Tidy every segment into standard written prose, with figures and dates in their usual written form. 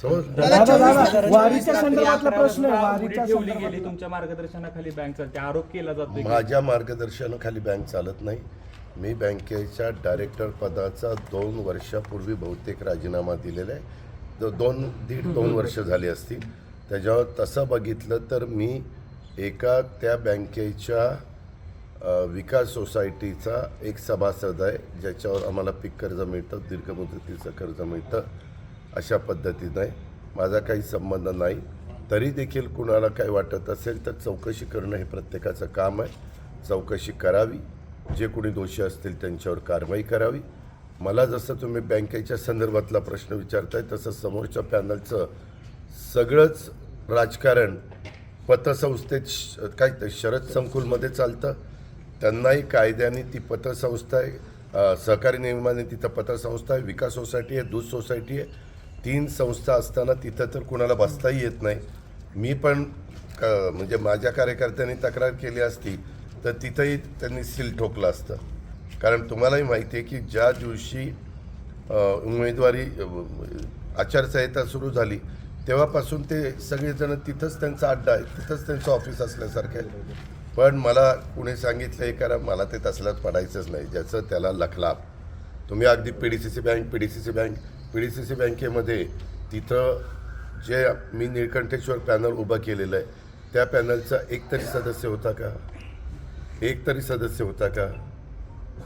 वारीच्या संदर्भातला प्रश्न आहे. वारीच्या ठेवली गेली तुमच्या मार्गदर्शनाखाली बँक चालते, आरोप केला जातो. माझ्या मार्गदर्शनाखाली बँक चालत नाही. मी बँकेच्या डायरेक्टर पदाचा 2 वर्षापूर्वी बहुतेक राजीनामा दिलेला आहे. 2 वर्ष झाली असतील. त्याच्यावर तसं बघितलं तर मी एका त्या बँकेच्या विकास सोसायटीचा एक सभासद आहे, ज्याच्यावर आम्हाला पीक कर्ज मिळतं, दीर्घ मुदतीचं कर्ज मिळतं. अशा पद्धतीने माझा काही संबंध नाही. तरी देखील कुणाला काही वाटत असेल तर चौकशी करणं हे प्रत्येकाचं काम आहे. चौकशी करावी, जे कोणी दोषी असतील त्यांच्यावर कारवाई करावी. मला जसं तुम्ही बँकेच्या संदर्भातला प्रश्न विचारताय तसं समोरच्या पॅनलचं सगळंच राजकारण पतसंस्थेत काय शरद संकुलमध्ये चालतं. त्यांनाही कायद्याने ती पतसंस्था आहे, सहकारी नियमाने तिथं पतसंस्था आहे, विकास सोसायटी आहे, दूध सोसायटी आहे. 3 संस्था असताना तिथं तर कुणाला बसताही येत नाही. मी पण म्हणजे माझ्या कार्यकर्त्यांनी तक्रार केली असती तर तिथंही त्यांनी सील ठोकलं असतं. कारण तुम्हालाही माहिती आहे की ज्या दिवशी उमेदवारी आचारसंहिता सुरू झाली तेव्हापासून ते सगळेजण तिथंच त्यांचा अड्डा आहे, तिथंच त्यांचं ऑफिस असल्यासारखं आहे. पण मला कुणी सांगितलं आहे कारण मला ते तसल्यात पडायचंच नाही, ज्याचं त्याला लखलाप. तुम्ही अगदी पीडीसीसी बँकेमध्ये तिथं जे मी निळकंठेश्वर पॅनल उभं केलेलं आहे त्या पॅनलचा एक तरी सदस्य होता का?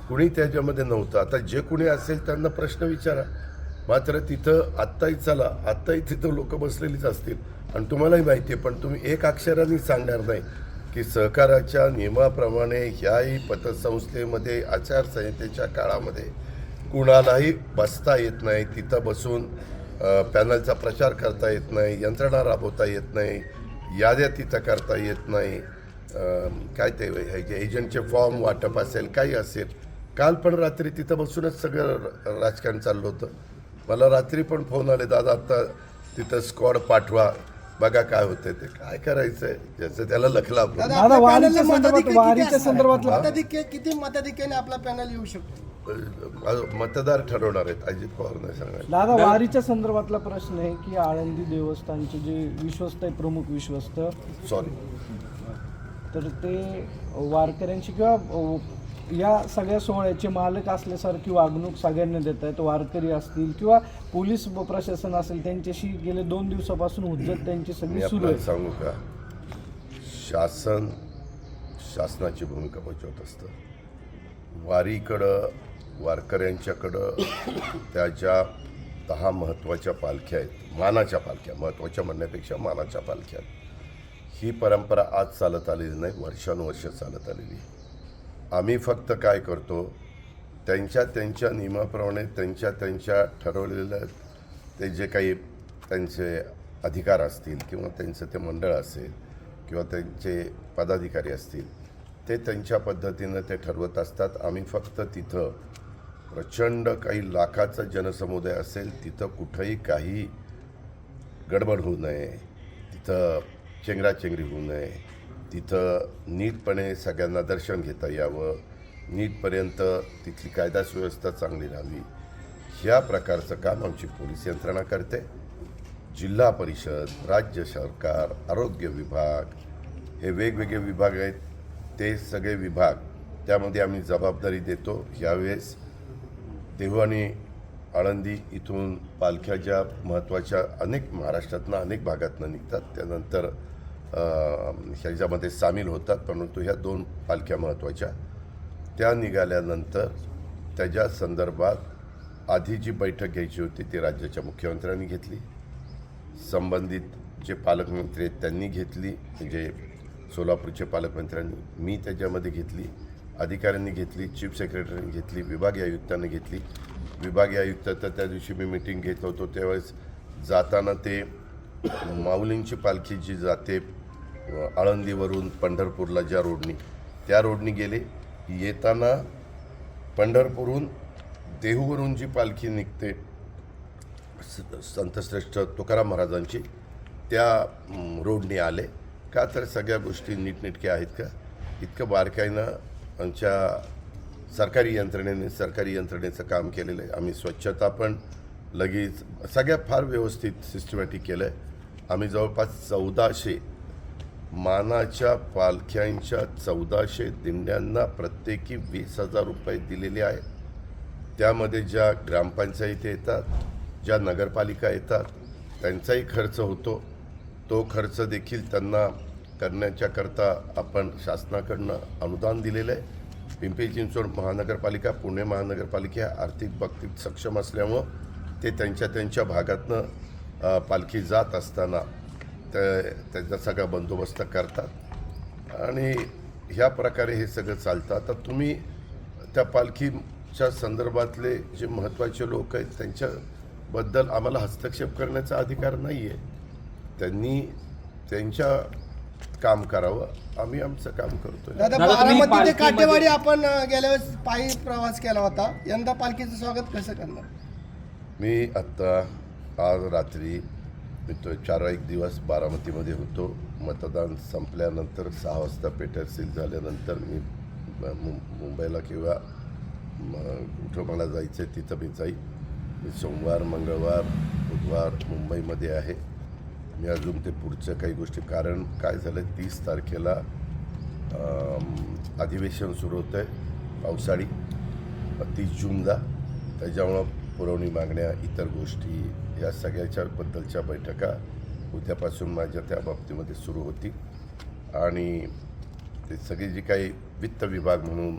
कुणी त्याच्यामध्ये नव्हतं. आता जे कुणी असेल त्यांना प्रश्न विचारा. मात्र तिथं आत्ताही तिथं लोक बसलेलीच असतील आणि तुम्हालाही माहिती आहे. पण तुम्ही एक अक्षराने सांगणार नाही की सहकाराच्या नियमाप्रमाणे ह्याही पतसंस्थेमध्ये आचारसंहितेच्या काळामध्ये कुणालाही बसता येत नाही, तिथं बसून पॅनलचा प्रचार करता येत नाही, यंत्रणा राबवता येत नाही, याद्या तिथं करता येत नाही. काय ते एजंटचे फॉर्म वाटप असेल, काही असेल. काल पण रात्री तिथं बसूनच सगळं राजकारण चाललं होतं. मला रात्री पण फोन आले, दादा आत्ता तिथं स्क्वॉड पाठवा, बघा काय होतंय. ते काय करायचंय, ज्याचं त्याला लखला. किती मताधिक्याने आपला पॅनल येऊ शकतो मतदार ठरवणार आहेत, अजित पवार नाही सांगणार. दादा वारीच्या संदर्भातला प्रश्न आहे की आळंदी देवस्थानचे जे विश्वस्त आहे, प्रमुख विश्वस्त तर ते वारकऱ्यांची किंवा या सगळ्या सोहळ्याचे मालक असल्यासारखी वागणूक सगळ्यांना देत आहेत. वारकरी असतील किंवा पोलीस प्रशासन असेल, त्यांच्याशी गेले 2 दिवसापासून हुज्जत त्यांची सगळी सुरू आहे. सांगू का, शासनाची भूमिका बजावत असतं. वारीकडं, वारकऱ्यांच्याकडं त्या ज्या 10 महत्त्वाच्या पालख्या आहेत, मानाच्या पालख्या, महत्त्वाच्या म्हणण्यापेक्षा मानाच्या पालख्या, ही परंपरा आज चालत आलेली नाही, वर्षानुवर्ष चालत आलेली. आम्ही फक्त काय करतो, त्यांच्या नियमाप्रमाणे त्यांच्या ठरवलेलं ते जे काही त्यांचे अधिकार असतील किंवा त्यांचं ते मंडळ असेल किंवा त्यांचे पदाधिकारी असतील ते त्यांच्या पद्धतीनं ते ठरवत असतात. आम्ही फक्त तिथं प्रचंड काही लाखाचा जनसमुदाय असेल तिथं कुठंही काही गडबड होऊ नये, तिथं चेंगराचेंगरी होऊ नये, तिथं नीटपणे सगळ्यांना दर्शन घेता यावं, नीटपर्यंत तिथली कायदा सुव्यवस्था चांगली राहावी, ह्या प्रकारचं काम आमची पोलीस यंत्रणा करते. जिल्हा परिषद, राज्य सरकार, आरोग्य विभाग, हे वेगवेगळे विभाग आहेत. ते सगळे विभाग त्यामध्ये आम्ही जबाबदारी देतो. यावेळेस देहू आणि आळंदी इथून पालख्या ज्या महत्त्वाच्या अनेक महाराष्ट्रातनं अनेक भागातनं निघतात, त्यानंतर ह्याच्यामध्ये सामील होतात. परंतु ह्या 2 पालख्या महत्त्वाच्या त्या निघाल्यानंतर त्याच्या संदर्भात आधी जी बैठक घ्यायची होती ती राज्याच्या मुख्यमंत्र्यांनी घेतली, संबंधित जे पालकमंत्री आहेत त्यांनी घेतली, म्हणजे सोलापूरचे पालकमंत्र्यांनी, मी त्याच्यामध्ये घेतली, अधिकाऱ्यांनी घेतली, चीफ सेक्रेटरीने घेतली, विभागीय आयुक्तांनी घेतली. विभागीय आयुक्त तर त्या दिवशी मी मीटिंग घेत होतो त्यावेळेस जाताना ते माऊलींची पालखी जी जाते आळंदीवरून पंढरपूरला ज्या रोडनी, त्या रोडनी गेले. येताना पंढरपूरहून देहूवरून जी पालखी निघते संतश्रेष्ठ तुकाराम महाराजांची, त्या रोडनी आले का. तर सगळ्या गोष्टी नीटनेटक्या आहेत का, इतकं बारकाईनं आमच्या सरकारी यंत्रणेचं काम केलेलं आहे. आम्ही स्वच्छता पण लगेच सगळ्या फार व्यवस्थित सिस्टमॅटिक केलं आहे. आम्ही जवळपास 1400 मानाच्या पालख्यांच्या 1400 दिंड्यांना प्रत्येकी 20,000 रुपये दिलेले आहेत. त्यामध्ये ज्या ग्रामपंचायती येतात, ज्या नगरपालिका येतात, त्यांचाही खर्च होतो. तो खर्च देखील त्यांना करण्याच्याकरता आपण शासनाकडनं अनुदान दिलेलं आहे. पिंपरी चिंचवड महानगरपालिका, पुणे महानगरपालिका आर्थिक बाबतीत सक्षम असल्यामुळं ते त्यांच्या भागातनं पालखी जात असताना त्यांचा सगळा बंदोबस्त करतात आणि ह्या प्रकारे हे सगळं चालतं. आता तुम्ही त्या पालखीच्या संदर्भातले जे महत्त्वाचे लोक आहेत त्यांच्याबद्दल आम्हाला हस्तक्षेप करण्याचा अधिकार नाही आहे. त्यांनी त्यांच्या काम करावं, आम्ही आमचं काम करतोय. दादा, दादा, तुम्ही बारामती ते पालखीमध्ये- काटेवाडी आपण गेल्या वेळेस पायी प्रवास केला होता. यंदा पालखीचं स्वागत कसं करणार? मी आत्ता आज रात्री मी तो 4 दिवस बारामतीमध्ये होतो. मतदान संपल्यानंतर 6 वाजता पेटर सील झाल्यानंतर मी मुंबईला किंवा कुठं मला जायचं आहे तिथं मी जाईल. मी सोमवार, मंगळवार, बुधवार मुंबईमध्ये आहे. मी अजून ते पुढच्या काही गोष्टी, कारण काय झालं 30 तारखेला अधिवेशन सुरू होतं आहे पावसाळी 30 जूनला. त्याच्यामुळं पुरवणी मागण्या, इतर गोष्टी या सगळ्याच्याबद्दलच्या बैठका उद्यापासून माझ्या त्या बाबतीमध्ये सुरू होती आणि ते सगळी जी काही वित्त विभाग म्हणून,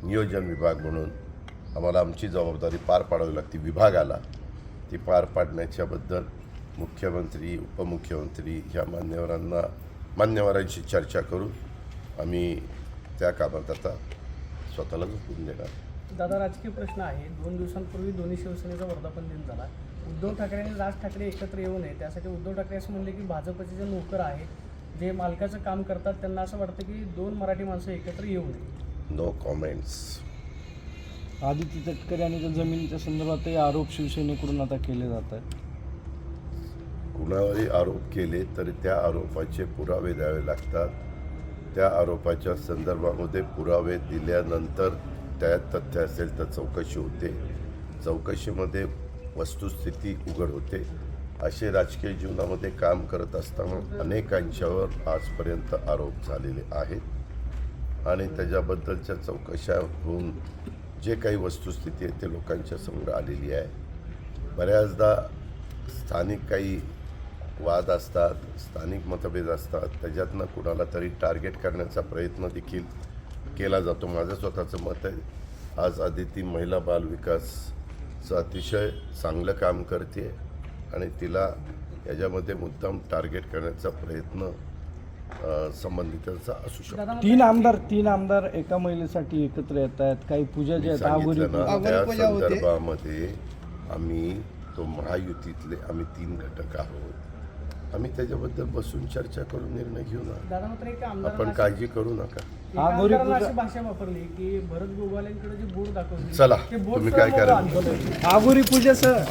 नियोजन विभाग म्हणून आम्हाला आमची जबाबदारी पार पाडावी लागते विभागाला, ती पार पाडण्याच्याबद्दल मुख्यमंत्री, उपमुख्यमंत्री ह्या मान्यवरांशी चर्चा करून आम्ही त्या कामात आता स्वतःला झोपून देणार. दादा, राजकीय प्रश्न आहे. 2 दिवसांपूर्वी दोन्ही शिवसेनेचा वर्धापन दिन झाला. उद्धव ठाकरे आणि राज ठाकरे एकत्र येऊ नये, त्यासाठी उद्धव ठाकरे असं म्हणले की भाजपचे जे नोकर आहेत जे मालकाचं काम करतात त्यांना असं वाटतं की 2 मराठी माणसं एकत्र येऊ नये. No comments. आदित्य तटकरे आणि त्या जमिनीच्या संदर्भातही आरोप शिवसेनेकडून आता केले जात आहेत. कुणावरही आरोप केले तरी त्या आरोपाचे पुरावे द्यावे लागतात. त्या आरोपाच्या संदर्भामध्ये पुरावे दिल्यानंतर त्यात तथ्य असेल तर चौकशी होते. चौकशीमध्ये वस्तुस्थिती उघड होते. असे राजकीय जीवनामध्ये काम करत असताना अनेकांच्यावर आजपर्यंत आरोप झालेले आहेत आणि त्याच्याबद्दलच्या चौकशा होऊन जे काही वस्तुस्थिती आहे ते लोकांच्या समोर आलेली आहे. बऱ्याचदा स्थानिक काही वाद असतात, स्थानिक मतभेद असतात, त्याच्यातनं कुणाला तरी टार्गेट करण्याचा प्रयत्न देखील केला जातो. माझं स्वतःचं मत आहे, आज आदिती महिला बाल विकासचं अतिशय चांगलं काम करते आणि तिला याच्यामध्ये मुद्दाम टार्गेट करण्याचा प्रयत्न संबंधितांचा असू शकतो. 3 आमदार एका महिलेसाठी एकत्र येत आहेत. काही पूजा ज्या आहेत आगोरी सांगितलं ना, आगोरी त्या पूजा होते. संदर्भामध्ये आम्ही तो महायुतीतले आम्ही 3 घटक आहोत. आम्ही त्याच्याबद्दल बसून चर्चा करून निर्णय घेऊ ना. दादा, मात्र एका आपण आमदारांना काळजी करू नका. आगोरी अशी भाषा वापरली की भरत गोगावलेंकडे जे बोर्ड दाखवले चला, ते बोर्ड तुम्ही काय सुद्धा करा. आंदोलन. आगोरी पूजेसह